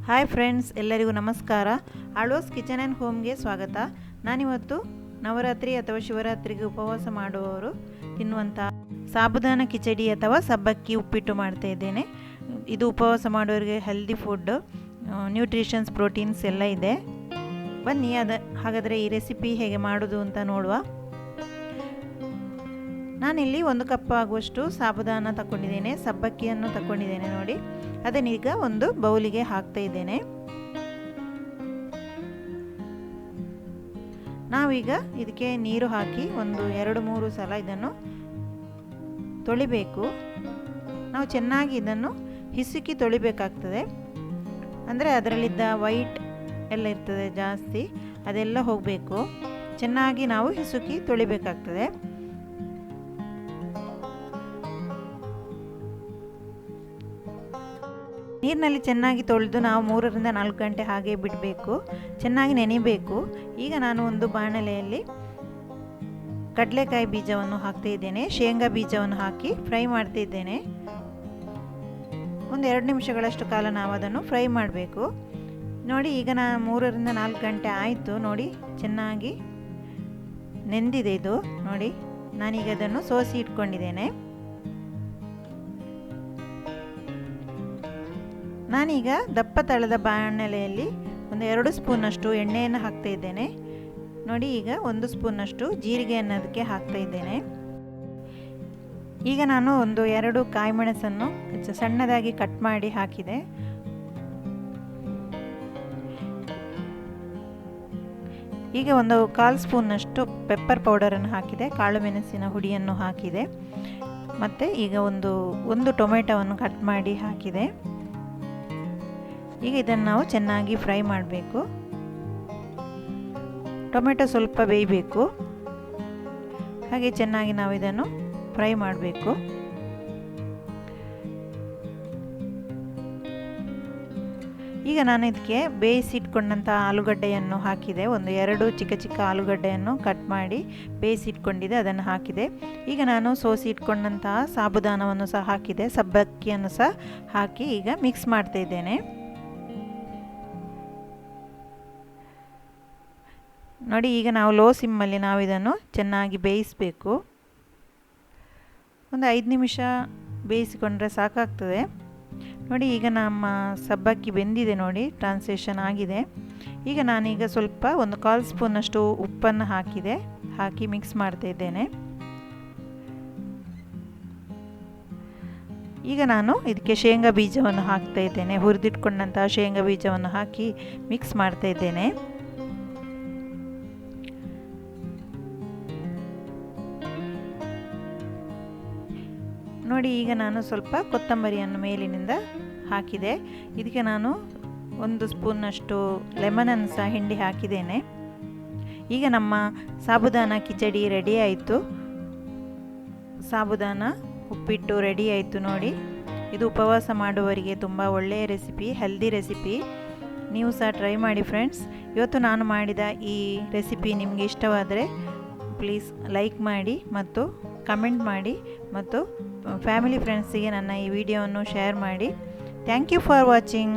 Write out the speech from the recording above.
Hi friends, ಎಲ್ಲರಿಗೂ ನಮಸ್ಕಾರ. Alva's kitchen and ಹೋಮ್ಗೆ ಸ್ವಾಗತ. ನಾನಿವತ್ತು ನವರಾತ್ರಿ ಅಥವಾ ಶಿವರಾತ್ರಿಗೆ ಉಪವಾಸ ಮಾಡುವವರು ತಿನ್ನುವಂಥ ಸಾಬುದಾನ ಕಿಚಡಿ ಅಥವಾ ಸಬ್ಬಕ್ಕಿ ಉಪ್ಪಿಟ್ಟು ಮಾಡ್ತಾ ಇದ್ದೇನೆ. ಇದು ಉಪವಾಸ ಮಾಡೋರಿಗೆ ಹೆಲ್ದಿ ಫುಡ್, ನ್ಯೂಟ್ರಿಷನ್ಸ್, ಪ್ರೋಟೀನ್ಸ್ ಎಲ್ಲ ಇದೆ. ಬನ್ನಿ ಹಾಗಾದರೆ ಈ ರೆಸಿಪಿ ಹೇಗೆ ಮಾಡೋದು ಅಂತ ನೋಡುವ. ನಾನಿಲ್ಲಿ 1 ಕಪ್ ಆಗುವಷ್ಟು ಸಾಬುದಾನ ತಗೊಂಡಿದ್ದೇನೆ, ಸಬ್ಬಕ್ಕಿಯನ್ನು ತಗೊಂಡಿದ್ದೇನೆ ನೋಡಿ. ಅದನ್ನೀಗ ಒಂದು ಬೌಲಿಗೆ ಹಾಕ್ತಾ ಇದ್ದೇನೆ. ನಾವೀಗ ಇದಕ್ಕೆ ನೀರು ಹಾಕಿ ಒಂದು 2-3 ಸಲ ಇದನ್ನು ತೊಳಿಬೇಕು. ನಾವು ಚೆನ್ನಾಗಿ ಇದನ್ನು ಹಿಸುಕಿ ತೊಳಿಬೇಕಾಗ್ತದೆ. ಅಂದರೆ ಅದರಲ್ಲಿದ್ದ ವೈಟ್ ಎಲ್ಲ ಇರ್ತದೆ ಜಾಸ್ತಿ, ಅದೆಲ್ಲ ಹೋಗಬೇಕು. ಚೆನ್ನಾಗಿ ನಾವು ಹಿಸುಕಿ ತೊಳಿಬೇಕಾಗ್ತದೆ. ನೀರಿನಲ್ಲಿ ಚೆನ್ನಾಗಿ ತೊಳೆದು ನಾವು 3-4 ಗಂಟೆ ಹಾಗೆ ಬಿಡಬೇಕು. ಚೆನ್ನಾಗಿ ನೆನೆಯಬೇಕು. ಈಗ ನಾನು ಒಂದು ಬಾಣಲೆಯಲ್ಲಿ ಕಡಲೆಕಾಯಿ ಬೀಜವನ್ನು ಹಾಕ್ತಾ ಇದ್ದೇನೆ, ಶೇಂಗಾ ಬೀಜವನ್ನು ಹಾಕಿ ಫ್ರೈ ಮಾಡ್ತಾ ಇದ್ದೇನೆ. ಒಂದು 2 ನಿಮಿಷಗಳಷ್ಟು ಕಾಲ ನಾವು ಅದನ್ನು ಫ್ರೈ ಮಾಡಬೇಕು. ನೋಡಿ, ಈಗ ನಾನು 3-4 ಗಂಟೆ ಆಯಿತು. ನೋಡಿ, ಚೆನ್ನಾಗಿ ನೆಂದಿದೆ ಇದು. ನೋಡಿ, ನಾನೀಗ ಅದನ್ನು ಸೋಸಿ ಇಟ್ಕೊಂಡಿದ್ದೇನೆ. ನಾನೀಗ ದಪ್ಪ ತಳದ ಬಾಣಲೆಯಲ್ಲಿ ಒಂದು 2 ಸ್ಪೂನಷ್ಟು ಎಣ್ಣೆಯನ್ನು ಹಾಕ್ತಾ ಇದ್ದೇನೆ. ನೋಡಿ, ಈಗ 1 ಸ್ಪೂನಷ್ಟು ಜೀರಿಗೆಯನ್ನು ಅದಕ್ಕೆ ಹಾಕ್ತಾ ಇದ್ದೇನೆ. ಈಗ ನಾನು ಒಂದು 2 ಕಾಯಿಮೆಣಸನ್ನು ಸಣ್ಣದಾಗಿ ಕಟ್ ಮಾಡಿ ಹಾಕಿದೆ. ಈಗ ಒಂದು 1/4 ಸ್ಪೂನಷ್ಟು ಪೆಪ್ಪರ್ ಪೌಡರನ್ನು ಹಾಕಿದೆ, ಕಾಳು ಮೆಣಸಿನ ಹುಡಿಯನ್ನು ಹಾಕಿದೆ. ಮತ್ತು ಈಗ ಒಂದು ಟೊಮೆಟೊವನ್ನು ಕಟ್ ಮಾಡಿ ಹಾಕಿದೆ. ಈಗ ಇದನ್ನು ನಾವು ಚೆನ್ನಾಗಿ ಫ್ರೈ ಮಾಡಬೇಕು. ಟೊಮೆಟೊ ಸ್ವಲ್ಪ ಬೇಯಬೇಕು, ಹಾಗೆ ಚೆನ್ನಾಗಿ ನಾವು ಇದನ್ನು ಫ್ರೈ ಮಾಡಬೇಕು. ಈಗ ನಾನು ಇದಕ್ಕೆ ಬೇಯಿಸಿಟ್ಕೊಂಡಂಥ ಆಲೂಗಡ್ಡೆಯನ್ನು ಹಾಕಿದೆ. ಒಂದು 2 ಚಿಕ್ಕ ಚಿಕ್ಕ ಆಲೂಗಡ್ಡೆಯನ್ನು ಕಟ್ ಮಾಡಿ ಬೇಯಿಸಿಟ್ಕೊಂಡಿದೆ, ಅದನ್ನು ಹಾಕಿದೆ. ಈಗ ನಾನು ಸೋಸಿ ಇಟ್ಕೊಂಡಂತಹ ಸಾಬುದಾನವನ್ನು ಸಹ ಹಾಕಿದೆ, ಸಬ್ಬಕ್ಕಿಯನ್ನು ಸಹ ಹಾಕಿ ಈಗ ಮಿಕ್ಸ್ ಮಾಡ್ತಾ ಇದ್ದೇನೆ. ನೋಡಿ, ಈಗ ನಾವು ಲೋ ಸಿಮ್ಮಲ್ಲಿ ನಾವು ಇದನ್ನು ಚೆನ್ನಾಗಿ ಬೇಯಿಸಬೇಕು. ಒಂದು 5 ನಿಮಿಷ ಬೇಯಿಸಿಕೊಂಡ್ರೆ ಸಾಕಾಗ್ತದೆ. ನೋಡಿ, ಈಗ ನಮ್ಮ ಸಬ್ಬಕ್ಕಿ ಬೆಂದಿದೆ ನೋಡಿ, ಟ್ರಾನ್ಸ್ಲೇಷನ್ ಆಗಿದೆ. ಈಗ ನಾನೀಗ ಸ್ವಲ್ಪ ಒಂದು 1/4 ಸ್ಪೂನಷ್ಟು ಉಪ್ಪನ್ನು ಹಾಕಿ ಮಿಕ್ಸ್ ಮಾಡ್ತಾ ಇದ್ದೇನೆ. ಈಗ ನಾನು ಇದಕ್ಕೆ ಶೇಂಗಾ ಬೀಜವನ್ನು ಹಾಕ್ತಾ ಇದ್ದೇನೆ. ಹುರಿದಿಟ್ಕೊಂಡಂತಹ ಶೇಂಗಾ ಬೀಜವನ್ನು ಹಾಕಿ ಮಿಕ್ಸ್ ಮಾಡ್ತಾ ಇದ್ದೇನೆ. ನೋಡಿ, ಈಗ ನಾನು ಸ್ವಲ್ಪ ಕೊತ್ತಂಬರಿಯನ್ನು ಮೇಲಿನಿಂದ ಹಾಕಿದೆ. ಇದಕ್ಕೆ ನಾನು 1 ಸ್ಪೂನಷ್ಟು ಲೆಮನನ್ನು ಸಹ ಹಿಂಡಿ ಹಾಕಿದ್ದೇನೆ. ಈಗ ನಮ್ಮ ಸಾಬುದಾನ ಕಿಚಡಿ ರೆಡಿ ಆಯಿತು. ಸಾಬುದಾನ ಉಪ್ಪಿಟ್ಟು ರೆಡಿ ಆಯಿತು ನೋಡಿ. ಇದು ಉಪವಾಸ ಮಾಡುವವರಿಗೆ ತುಂಬ ಒಳ್ಳೆಯ ರೆಸಿಪಿ, ಹೆಲ್ದಿ ರೆಸಿಪಿ. ನೀವು ಸಹ ಟ್ರೈ ಮಾಡಿ ಫ್ರೆಂಡ್ಸ್. ಇವತ್ತು ನಾನು ಮಾಡಿದ ಈ ರೆಸಿಪಿ ನಿಮಗೆ ಇಷ್ಟವಾದರೆ ಪ್ಲೀಸ್ ಲೈಕ್ ಮಾಡಿ ಮತ್ತು ಕಮೆಂಟ್ ಮಾಡಿ ಮತ್ತು ಫ್ಯಾಮಿಲಿ ಫ್ರೆಂಡ್ಸಿಗೆ ನನ್ನ ಈ ವಿಡಿಯೋವನ್ನು ಶೇರ್ ಮಾಡಿ. Thank you for watching.